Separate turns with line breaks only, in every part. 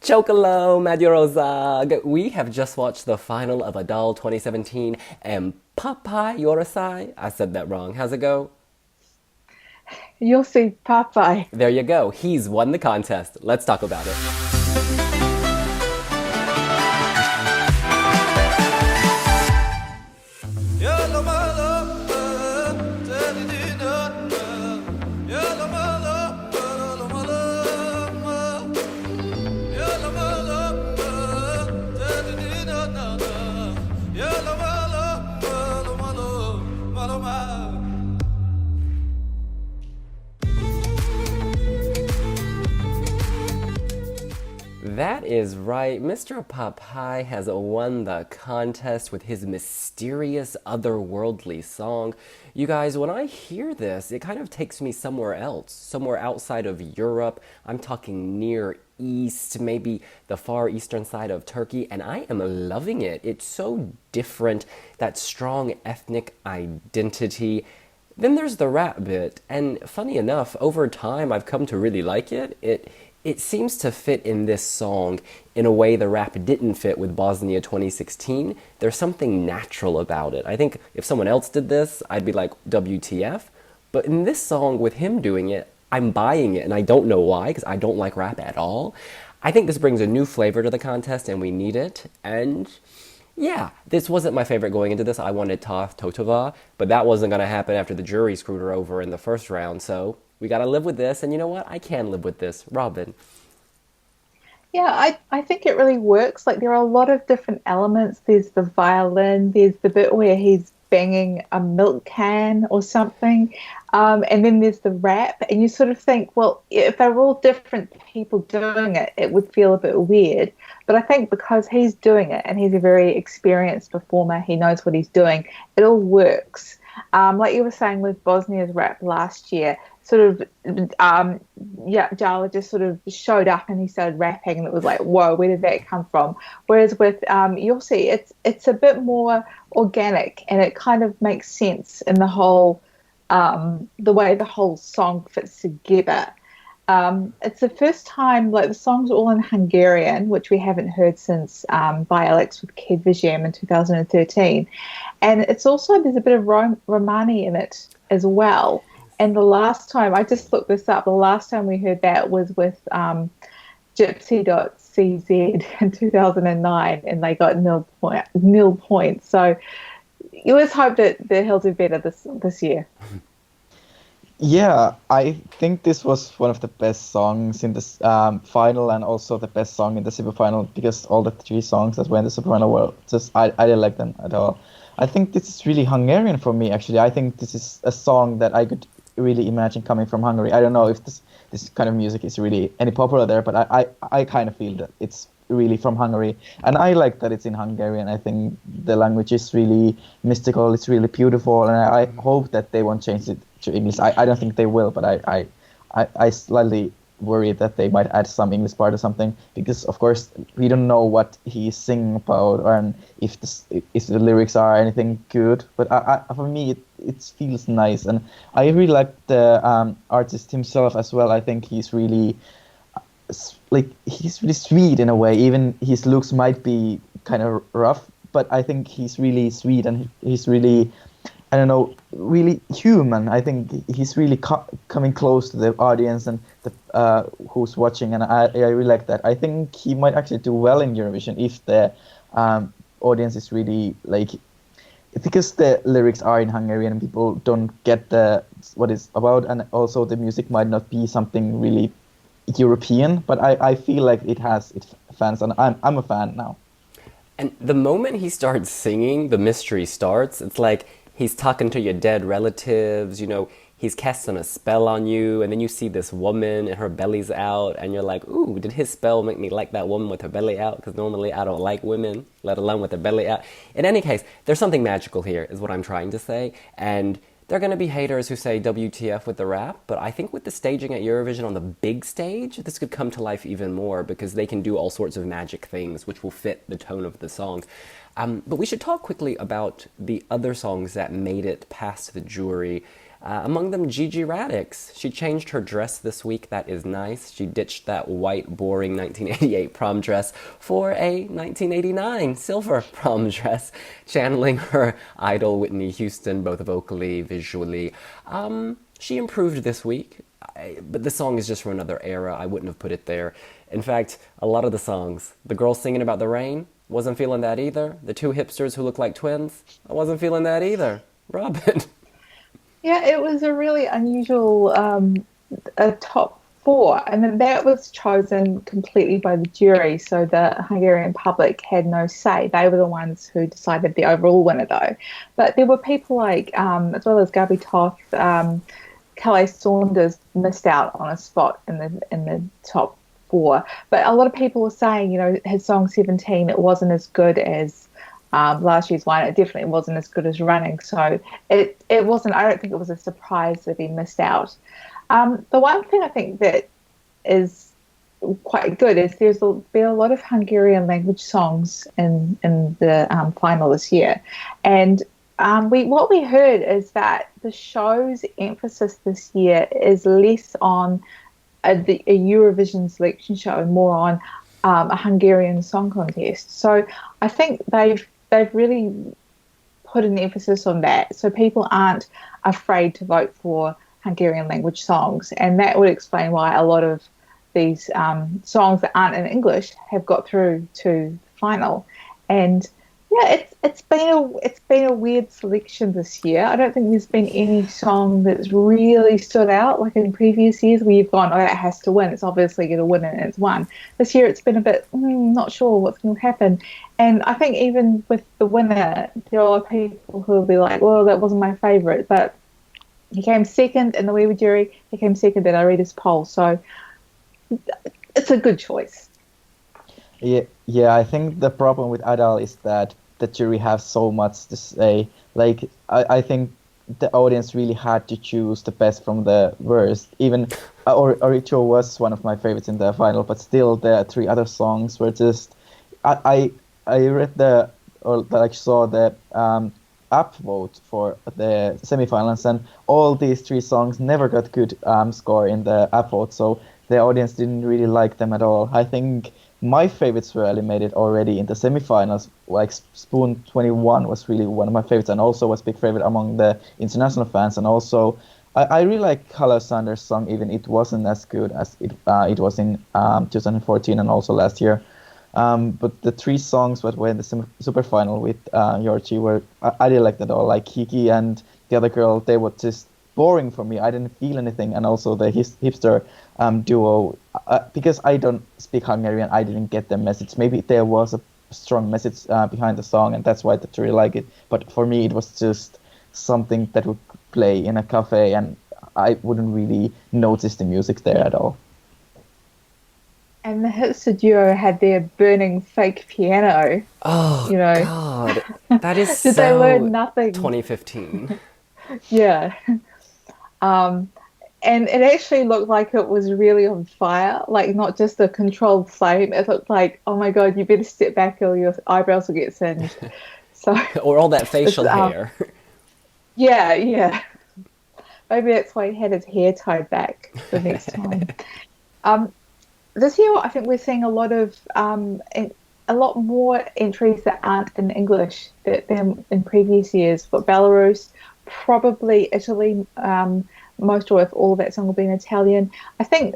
Chokolo Maduroza. We have just watched the final of A Dal 2017 and Papai Yorosai. I said that wrong. How's it go?
Joci Pápai.
There you go. He's won the contest. Let's talk about it. That is right. Mr. Papai has won the contest with his mysterious otherworldly song. You guys, when I hear this, it kind of takes me somewhere else, somewhere outside of Europe. I'm talking Near East, maybe the far eastern side of Turkey, and I am loving it. It's so different, that strong ethnic identity. Then there's the rap bit, and funny enough, over time I've come to really like it. It seems to fit in this song in a way the rap didn't fit with Bosnia 2016. There's something natural about it. I think if someone else did this, I'd be like, WTF? But in this song, with him doing it, I'm buying it, and I don't know why, because I don't like rap at all. I think this brings a new flavor to the contest, and we need it, and yeah, this wasn't my favorite going into this. I wanted Toth Totova, but that wasn't going to happen after the jury screwed her over in the first round, so we got to live with this, and you know what? I can live with this. Robin.
Yeah, I think it really works. Like there are a lot of different elements. There's the violin, there's the bit where he's banging a milk can or something. And then there's the rap, and you sort of think, well, if they were all different people doing it, it would feel a bit weird. But I think because he's doing it and he's a very experienced performer, he knows what he's doing, it all works. Like you were saying with Bosnia's rap last year, sort of, yeah, Jala just sort of showed up and he started rapping, and it was like, whoa, where did that come from? Whereas with you'll see, it's a bit more organic, and it kind of makes sense in the whole, the way the whole song fits together. It's the first time, like the song's all in Hungarian, which we haven't heard since by Alex with Kyiv in 2013. And it's also, there's a bit of Romani in it as well. And the last time, I just looked this up, the last time we heard that was with Gypsy.cz in 2009, and they got nil points. So you always hope that he'll do better this year.
Yeah, I think this was one of the best songs in this final, and also the best song in the semi-final, because all the three songs that were in the semi-final were just, I didn't like them at all. I think this is really Hungarian for me, actually. I think this is a song that I could really imagine coming from Hungary. I don't know if this kind of music is really any popular there, but I kind of feel that it's really from Hungary, and I like that it's in Hungarian. I think the language is really mystical, it's really beautiful, and I hope that they won't change it to English. I don't think they will, but I slightly worry that they might add some English part or something, because of course we don't know what he's singing about, or if the lyrics are anything good. But for me it feels nice, and I really like the artist himself as well. I think he's really he's really sweet in a way. Even his looks might be kind of rough, but I think he's really sweet, and he's really, I don't know, really human. I think he's really coming close to the audience and the who's watching, and I really like that. I think he might actually do well in Eurovision if the audience is really because the lyrics are in Hungarian and people don't get what it's about, and also the music might not be something really European, but I feel like it has its fans, and I'm a fan now.
And the moment he starts singing, the mystery starts. It's like he's talking to your dead relatives, he's casting a spell on you, and then you see this woman and her belly's out, and you're like, ooh, did his spell make me like that woman with her belly out? Because normally I don't like women, let alone with their belly out. In any case, there's something magical here, is what I'm trying to say, and there are going to be haters who say WTF with the rap, but I think with the staging at Eurovision on the big stage, this could come to life even more, because they can do all sorts of magic things which will fit the tone of the song. But we should talk quickly about the other songs that made it past the jury. Among them, Gigi Radix. She changed her dress this week. That is nice. She ditched that white, boring 1988 prom dress for a 1989 silver prom dress, channeling her idol Whitney Houston, both vocally, visually. She improved this week, but the song is just from another era. I wouldn't have put it there. In fact, a lot of the songs, the girl singing about the rain, wasn't feeling that either. The two hipsters who look like twins, I wasn't feeling that either. Robin.
Yeah, it was a really unusual a top four, and then that was chosen completely by the jury, so the Hungarian public had no say. They were the ones who decided the overall winner, though. But there were people like, as well as Gabi Toth, Calais Saunders missed out on a spot in the top four. But a lot of people were saying, his song 17, it wasn't as good as last year's one. It definitely wasn't as good as Running. So it wasn't, I don't think it was a surprise that he missed out. The one thing I think that is quite good is there's been a lot of Hungarian language songs in the final this year. And what we heard is that the show's emphasis this year is less on a Eurovision selection show and more on a Hungarian song contest. So I think they've really put an emphasis on that, so people aren't afraid to vote for Hungarian language songs, and that would explain why a lot of these songs that aren't in English have got through to the final. And yeah, it's been a weird selection this year. I don't think there's been any song that's really stood out like in previous years where you've gone, oh, that has to win. It's obviously going to win, and it's won. This year it's been a bit not sure what's going to happen. And I think even with the winner, there are a lot of people who will be like, well, that wasn't my favourite, but he came second in the Weiwa jury. He came second in Arida's poll, so it's a good choice.
Yeah. I think the problem with A Dal is that the jury have so much to say. Like, I think the audience really had to choose the best from the worst. Even Origo was one of my favorites in the final, but still the three other songs were just. I read saw the upvote for the semifinals, and all these three songs never got good score in the upvote, so the audience didn't really like them at all. I think my favorites were eliminated already in the semifinals. Like Spoon 21 was really one of my favorites, and also was big favorite among the international fans. And also, I really like Carlos Sanders' song, even it wasn't as good as it was in 2014 and also last year. But the three songs that were in the super final with Joci were I didn't like that at all. Like Kiki and the other girl, they were just boring for me. I didn't feel anything, and also the hipster duo, because I don't speak Hungarian, I didn't get the message. Maybe there was a strong message behind the song, and that's why I didn't really like it. But for me, it was just something that would play in a cafe, and I wouldn't really notice the music there at all.
And the hipster duo had their burning fake piano.
Oh, God. That is
Did they learn nothing?
2015.
Yeah. And it actually looked like it was really on fire, like not just a controlled flame. It looked like, oh my God, you better step back or your eyebrows will get singed. So,
or all that facial hair.
Yeah. Maybe that's why he had his hair tied back the next time. This year, I think we're seeing a lot more entries that aren't in English than in previous years. But Belarus, probably Italy, most or if all of that song will be in Italian. I think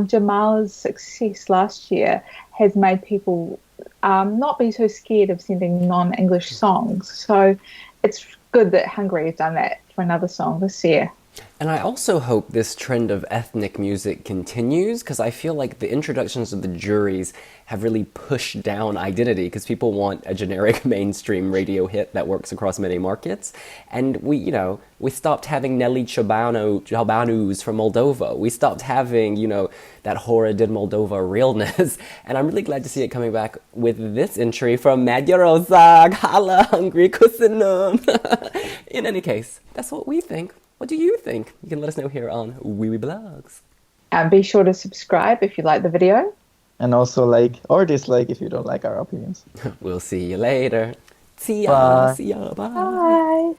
Jamal's success last year has made people not be so scared of sending non-English songs. So it's good that Hungary has done that for another song this year.
And I also hope this trend of ethnic music continues, because I feel like the introductions of the juries have really pushed down identity, because people want a generic mainstream radio hit that works across many markets. And we stopped having Nelly Chabanus from Moldova. We stopped having, that horrid Moldova realness. And I'm really glad to see it coming back with this entry from Magyarország, Hala Hungry Kusinum. In any case, that's what we think. What do you think? You can let us know here on wiwibloggs.
Be sure to subscribe if you like the video.
And also like or dislike if you don't like our opinions.
We'll see you later. See ya.
Bye.
See ya. Bye.
Bye.